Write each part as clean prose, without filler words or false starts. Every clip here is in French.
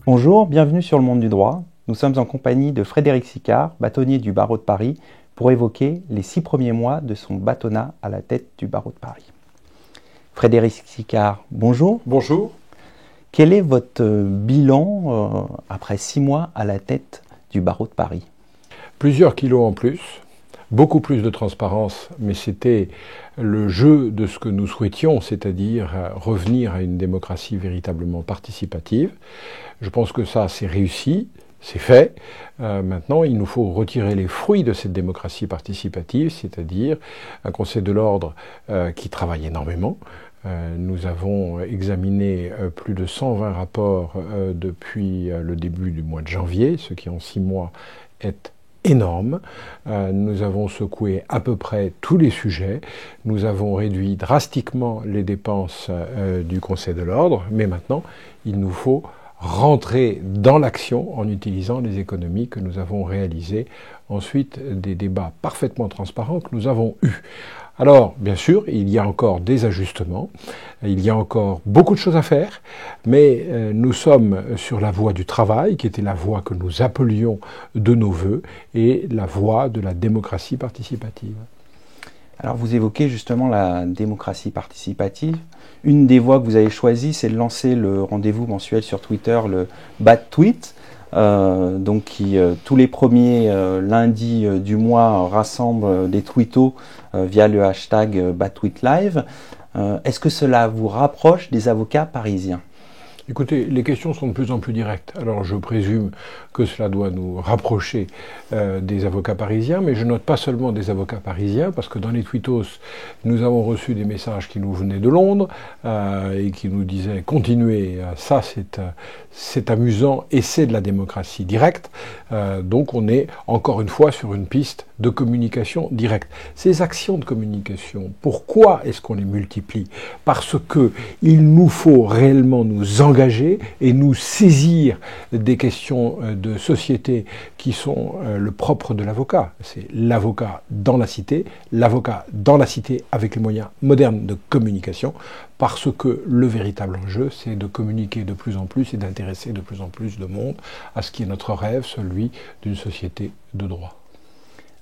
Bonjour, bienvenue sur le monde du droit. Nous sommes en compagnie de Frédéric Sicard, bâtonnier du barreau de Paris, pour évoquer les 6 premiers mois de son bâtonnat à la tête du barreau de Paris. Frédéric Sicard, bonjour. Bonjour. Quel est votre bilan après 6 mois à la tête du barreau de Paris? Plusieurs kilos en plus, beaucoup plus de transparence, mais c'était le jeu de ce que nous souhaitions, c'est-à-dire revenir à une démocratie véritablement participative. Je pense que ça, c'est réussi, c'est fait. Maintenant, il nous faut retirer les fruits de cette démocratie participative, c'est-à-dire un Conseil de l'ordre qui travaille énormément. Nous avons examiné plus de 120 rapports depuis le début du mois de janvier, ce qui en 6 mois est énorme. Nous avons secoué à peu près tous les sujets. Nous avons réduit drastiquement les dépenses du Conseil de l'ordre, mais maintenant, il nous faut rentrer dans l'action en utilisant les économies que nous avons réalisées. Ensuite, des débats parfaitement transparents que nous avons eus. Alors, bien sûr, il y a encore des ajustements, il y a encore beaucoup de choses à faire, mais nous sommes sur la voie du travail, qui était la voie que nous appelions de nos vœux, et la voie de la démocratie participative. Alors vous évoquez justement la démocratie participative. Une des voies que vous avez choisies, c'est de lancer le rendez-vous mensuel sur Twitter, le Bad Tweet, donc qui tous les premiers lundis du mois rassemble des tweetos via le hashtag BadTweetLive. Est-ce que cela vous rapproche des avocats parisiens ? Écoutez, les questions sont de plus en plus directes. Alors je présume que cela doit nous rapprocher des avocats parisiens, mais je note pas seulement des avocats parisiens, parce que dans les tweetos, nous avons reçu des messages qui nous venaient de Londres et qui nous disaient « Continuez, ça c'est amusant et c'est de la démocratie directe ». Donc on est encore une fois sur une piste de communication directe. Ces actions de communication, pourquoi est-ce qu'on les multiplie? Parce que il nous faut réellement nous engager et nous saisir des questions de société qui sont le propre de l'avocat. C'est l'avocat dans la cité avec les moyens modernes de communication, parce que le véritable enjeu, c'est de communiquer de plus en plus et d'intéresser de plus en plus de monde à ce qui est notre rêve, celui d'une société de droit.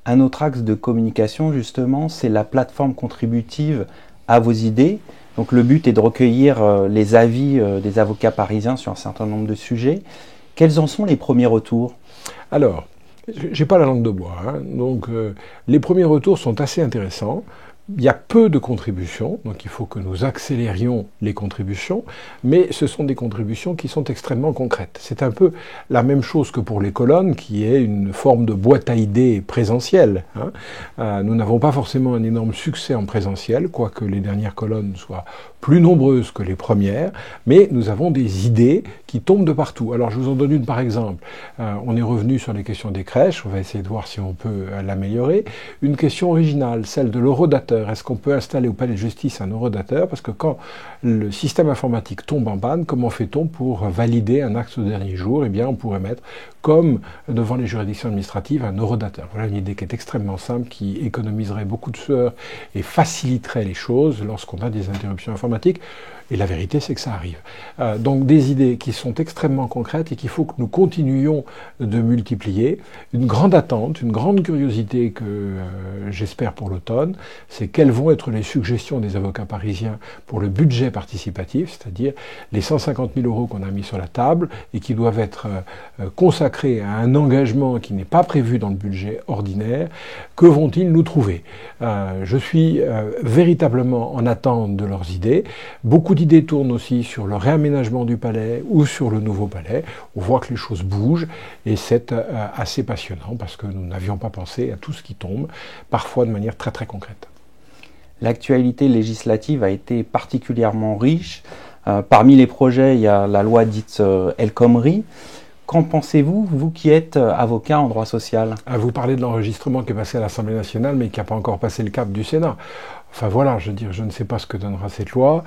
Un autre axe de communication, justement, c'est la plateforme contributive à vos idées. Donc le but est de recueillir les avis des avocats parisiens sur un certain nombre de sujets. Quels en sont les premiers retours ? Alors, j'ai pas la langue de bois, hein, donc les premiers retours sont assez intéressants. Il y a peu de contributions, donc il faut que nous accélérions les contributions, mais ce sont des contributions qui sont extrêmement concrètes. C'est un peu la même chose que pour les colonnes, qui est une forme de boîte à idées présentielle. Nous n'avons pas forcément un énorme succès en présentiel, quoique les dernières colonnes soient plus nombreuses que les premières, mais nous avons des idées qui tombent de partout. Alors je vous en donne une par exemple. On est revenu sur les questions des crèches, on va essayer de voir si on peut l'améliorer. Une question originale, celle de l'horodateur. Est-ce qu'on peut installer au palais de justice un horodateur? Parce que quand le système informatique tombe en panne, comment fait-on pour valider un acte au dernier jour? Eh bien, on pourrait mettre, comme devant les juridictions administratives, un horodateur. Voilà une idée qui est extrêmement simple, qui économiserait beaucoup de sueur et faciliterait les choses lorsqu'on a des interruptions informatiques. Et la vérité, c'est que ça arrive. Donc des idées qui sont extrêmement concrètes et qu'il faut que nous continuions de multiplier. Une grande attente, une grande curiosité que j'espère pour l'automne, c'est quelles vont être les suggestions des avocats parisiens pour le budget participatif, c'est-à-dire les 150 000 € qu'on a mis sur la table et qui doivent être consacrés à un engagement qui n'est pas prévu dans le budget ordinaire. Que vont-ils nous trouver? Je suis véritablement en attente de leurs idées. Beaucoup d'idées tournent aussi sur le réaménagement du palais ou sur le nouveau palais. On voit que les choses bougent et c'est assez passionnant parce que nous n'avions pas pensé à tout ce qui tombe, parfois de manière très très concrète. L'actualité législative a été particulièrement riche. Parmi les projets, il y a la loi dite El Khomri. Qu'en pensez-vous, vous qui êtes avocat en droit social? Vous parlez de l'enregistrement qui est passé à l'Assemblée nationale mais qui n'a pas encore passé le cap du Sénat. Enfin voilà, je veux dire, je ne sais pas ce que donnera cette loi.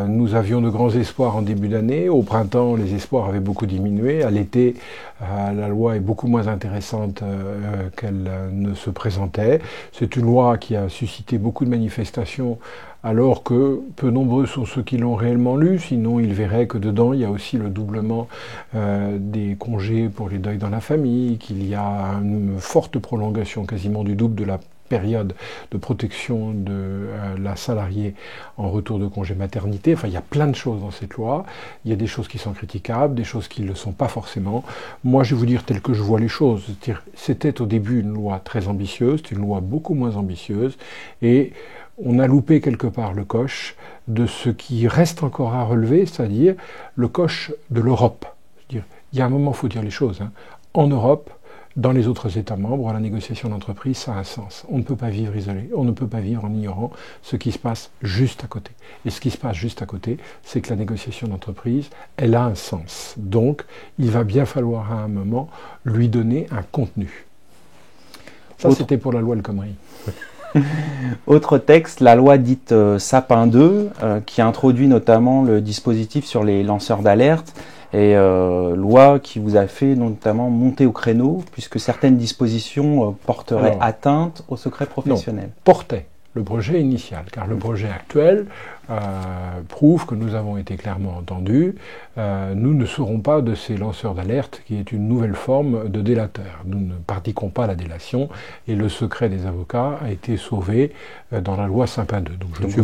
Nous avions de grands espoirs en début d'année. Au printemps, les espoirs avaient beaucoup diminué. À l'été, la loi est beaucoup moins intéressante qu'elle ne se présentait. C'est une loi qui a suscité beaucoup de manifestations alors que peu nombreux sont ceux qui l'ont réellement lu, sinon ils verraient que dedans il y a aussi le doublement des congés pour les deuils dans la famille, qu'il y a une forte prolongation, quasiment du double de la période de protection de la salariée en retour de congé maternité. Enfin, il y a plein de choses dans cette loi. Il y a des choses qui sont critiquables, des choses qui ne le sont pas forcément. Moi, je vais vous dire tel que je vois les choses. C'était au début une loi très ambitieuse, c'est une loi beaucoup moins ambitieuse, et on a loupé quelque part le coche de ce qui reste encore à relever, c'est-à-dire le coche de l'Europe. Il y a un moment, il faut dire les choses. En Europe, dans les autres États membres, la négociation d'entreprise, ça a un sens. On ne peut pas vivre isolé, on ne peut pas vivre en ignorant ce qui se passe juste à côté. Et ce qui se passe juste à côté, c'est que la négociation d'entreprise, elle a un sens. Donc, il va bien falloir à un moment lui donner un contenu. Ça, c'était pour la loi El Khomri. Autre texte, la loi dite Sapin 2, qui introduit notamment le dispositif sur les lanceurs d'alerte, et loi qui vous a fait notamment monter au créneau, puisque certaines dispositions porteraient atteinte au secret professionnel. Non, portait le projet initial, car le projet actuel prouve que nous avons été clairement entendus. Nous ne serons pas de ces lanceurs d'alerte qui est une nouvelle forme de délateur. Nous ne pratiquons pas la délation et le secret des avocats a été sauvé dans la loi Sapin 2. Donc je ne suis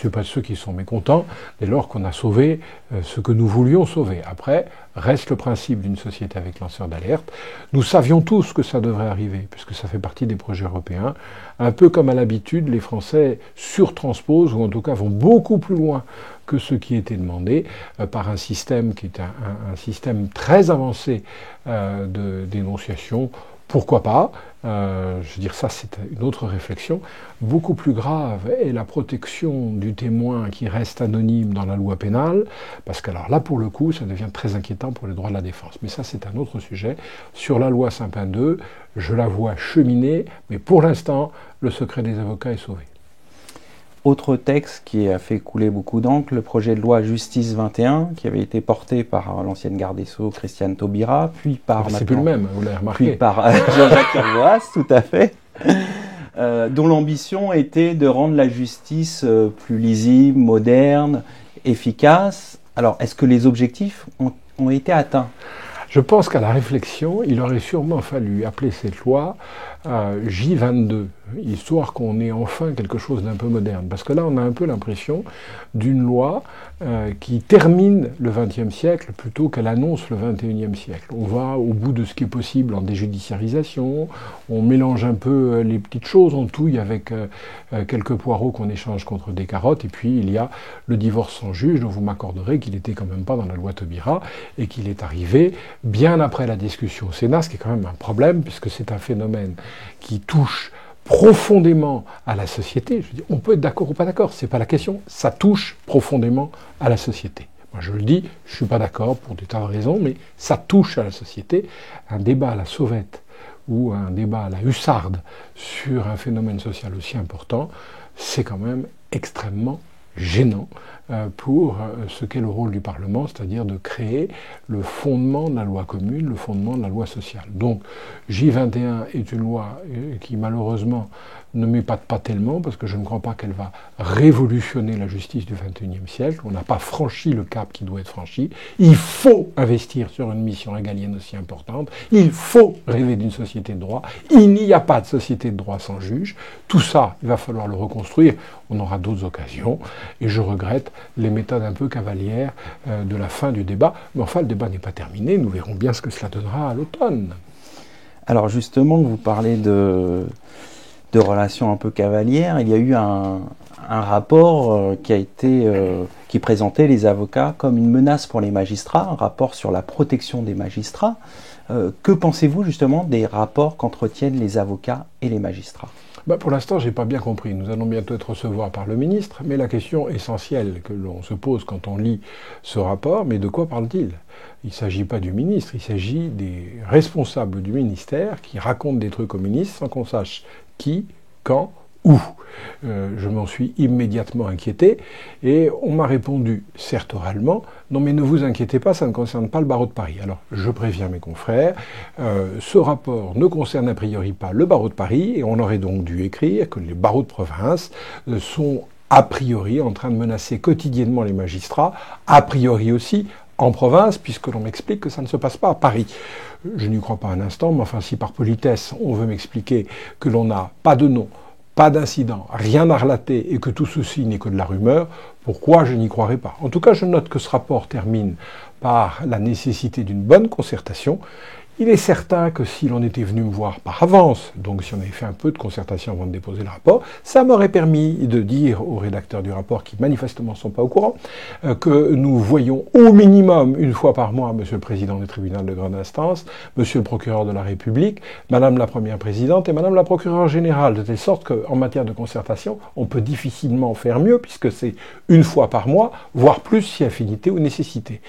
pas de ceux qui sont mécontents dès lors qu'on a sauvé ce que nous voulions sauver. Après, reste le principe d'une société avec lanceurs d'alerte. Nous savions tous que ça devrait arriver, puisque ça fait partie des projets européens. Un peu comme à l'habitude, les Français surtransposent, ou en tout cas vont beaucoup plus loin que ce qui était demandé par un système qui est un système très avancé de dénonciation. Pourquoi pas je veux dire, ça c'est une autre réflexion. Beaucoup plus grave est la protection du témoin qui reste anonyme dans la loi pénale, parce que alors là pour le coup ça devient très inquiétant pour les droits de la défense. Mais ça c'est un autre sujet. Sur la loi Sapin 2, je la vois cheminer, mais pour l'instant le secret des avocats est sauvé. Autre texte qui a fait couler beaucoup d'encre, le projet de loi Justice 21, qui avait été porté par l'ancienne garde des Sceaux, Christiane Taubira, puis par... C'est plus le même, vous l'avez remarqué. Puis par Jean-Jacques Urvoas, tout à fait, dont l'ambition était de rendre la justice plus lisible, moderne, efficace. Alors, est-ce que les objectifs ont été atteints ? Je pense qu'à la réflexion, il aurait sûrement fallu appeler cette loi J22, histoire qu'on ait enfin quelque chose d'un peu moderne. Parce que là, on a un peu l'impression d'une loi qui termine le XXe siècle plutôt qu'elle annonce le XXIe siècle. On va au bout de ce qui est possible en déjudiciarisation, on mélange un peu les petites choses, on touille avec quelques poireaux qu'on échange contre des carottes, et puis il y a le divorce sans juge, dont vous m'accorderez qu'il n'était quand même pas dans la loi Taubira, et qu'il est arrivé bien après la discussion au Sénat, ce qui est quand même un problème, puisque c'est un phénomène qui touche profondément à la société. Je dis, on peut être d'accord ou pas d'accord, c'est pas la question, ça touche profondément à la société. Moi je le dis, je suis pas d'accord pour des tas de raisons, mais ça touche à la société. Un débat à la sauvette ou un débat à la hussarde sur un phénomène social aussi important, c'est quand même extrêmement gênant pour ce qu'est le rôle du Parlement, c'est-à-dire de créer le fondement de la loi commune, le fondement de la loi sociale. Donc J21 est une loi qui malheureusement ne m'épate pas tellement, parce que je ne crois pas qu'elle va révolutionner la justice du XXIe siècle. On n'a pas franchi le cap qui doit être franchi. Il faut investir sur une mission régalienne aussi importante. Il faut rêver d'une société de droit. Il n'y a pas de société de droit sans juge. Tout ça, il va falloir le reconstruire. On aura d'autres occasions. Et je regrette les méthodes un peu cavalières de la fin du débat. Mais enfin, le débat n'est pas terminé. Nous verrons bien ce que cela donnera à l'automne. Alors justement, vous parlez de relations un peu cavalières. Il y a eu un rapport qui présentait les avocats comme une menace pour les magistrats, un rapport sur la protection des magistrats. Que pensez-vous justement des rapports qu'entretiennent les avocats et les magistrats ? Pour l'instant, je n'ai pas bien compris. Nous allons bientôt être recevoir par le ministre, mais la question essentielle que l'on se pose quand on lit ce rapport, mais de quoi parle-t-il ? Il ne s'agit pas du ministre, il s'agit des responsables du ministère qui racontent des trucs au ministre sans qu'on sache qui, quand, où? Je m'en suis immédiatement inquiété et on m'a répondu, certes oralement, non mais ne vous inquiétez pas, ça ne concerne pas le barreau de Paris. Alors je préviens mes confrères, ce rapport ne concerne a priori pas le barreau de Paris et on aurait donc dû écrire que les barreaux de province sont a priori en train de menacer quotidiennement les magistrats, a priori aussi en province, puisque l'on m'explique que ça ne se passe pas à Paris. Je n'y crois pas un instant, mais enfin si par politesse on veut m'expliquer que l'on n'a pas de nom, pas d'incident, rien à relater et que tout ceci n'est que de la rumeur, pourquoi je n'y croirais pas? En tout cas, je note que ce rapport termine par la nécessité d'une bonne concertation. Il est certain que si l'on était venu me voir par avance, donc si on avait fait un peu de concertation avant de déposer le rapport, ça m'aurait permis de dire aux rédacteurs du rapport, qui manifestement ne sont pas au courant, que nous voyons au minimum une fois par mois Monsieur le Président du tribunal de grande instance, Monsieur le Procureur de la République, Madame la Première Présidente et Madame la Procureure Générale, de telle sorte qu'en matière de concertation, on peut difficilement faire mieux, puisque c'est une fois par mois, voire plus si affinité ou nécessité.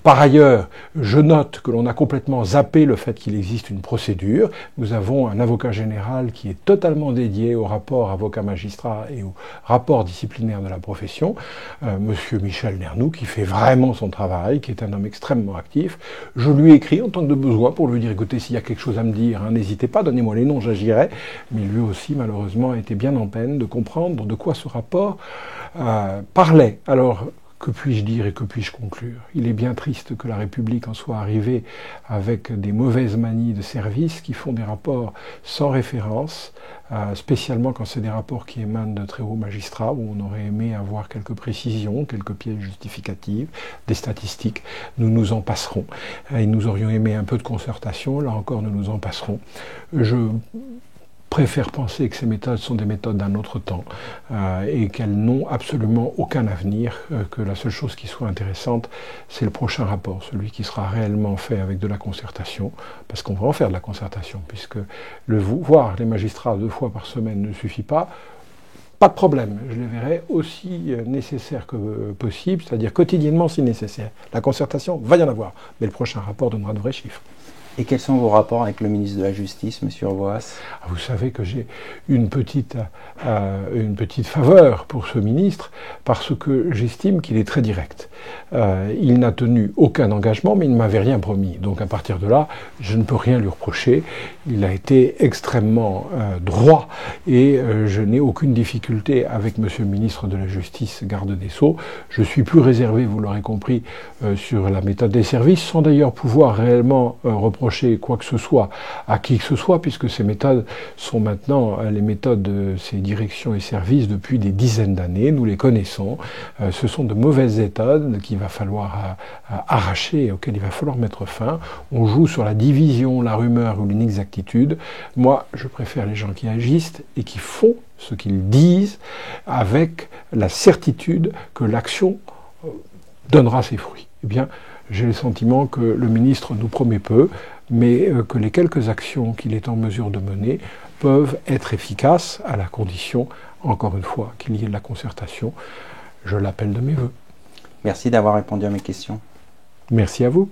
Par ailleurs, je note que l'on a complètement zappé le fait qu'il existe une procédure. Nous avons un avocat général qui est totalement dédié au rapport avocat-magistrat et au rapport disciplinaire de la profession, Monsieur Michel Nernoux, qui fait vraiment son travail, qui est un homme extrêmement actif. Je lui ai écrit en tant que de besoin pour lui dire, écoutez, s'il y a quelque chose à me dire, hein, n'hésitez pas, donnez-moi les noms, j'agirai. Mais lui aussi, malheureusement, a été bien en peine de comprendre de quoi ce rapport parlait. Alors, que puis-je dire et que puis-je conclure? Il est bien triste que la République en soit arrivée avec des mauvaises manies de service qui font des rapports sans référence, spécialement quand c'est des rapports qui émanent de très hauts magistrats, où on aurait aimé avoir quelques précisions, quelques pièces justificatives, des statistiques. Nous nous en passerons. Et nous aurions aimé un peu de concertation, là encore nous nous en passerons. Je préfère penser que ces méthodes sont des méthodes d'un autre temps et qu'elles n'ont absolument aucun avenir, que la seule chose qui soit intéressante, c'est le prochain rapport, celui qui sera réellement fait avec de la concertation, parce qu'on va en faire de la concertation, puisque voir les magistrats 2 fois par semaine ne suffit pas. Pas de problème, je les verrai aussi nécessaires que possible, c'est-à-dire quotidiennement si nécessaire. La concertation va y en avoir, mais le prochain rapport donnera de vrais chiffres. Et quels sont vos rapports avec le ministre de la Justice, M. Urvoas? Vous savez que j'ai une petite faveur pour ce ministre, parce que j'estime qu'il est très direct. Il n'a tenu aucun engagement, mais il ne m'avait rien promis. Donc à partir de là, je ne peux rien lui reprocher. Il a été extrêmement droit, et je n'ai aucune difficulté avec M. le ministre de la Justice, garde des Sceaux. Je suis plus réservé, vous l'aurez compris, sur la méthode des services, sans d'ailleurs pouvoir réellement reprocher quoi que ce soit à qui que ce soit, puisque ces méthodes sont maintenant les méthodes de ces directions et services depuis des dizaines d'années. Nous les connaissons. Ce sont de mauvaises méthodes qu'il va falloir arracher et auxquelles il va falloir mettre fin. On joue sur la division, la rumeur ou l'inexactitude. Moi, je préfère les gens qui agissent et qui font ce qu'ils disent avec la certitude que l'action donnera ses fruits. Eh bien, j'ai le sentiment que le ministre nous promet peu, mais que les quelques actions qu'il est en mesure de mener peuvent être efficaces, à la condition, encore une fois, qu'il y ait de la concertation. Je l'appelle de mes vœux. Merci d'avoir répondu à mes questions. Merci à vous.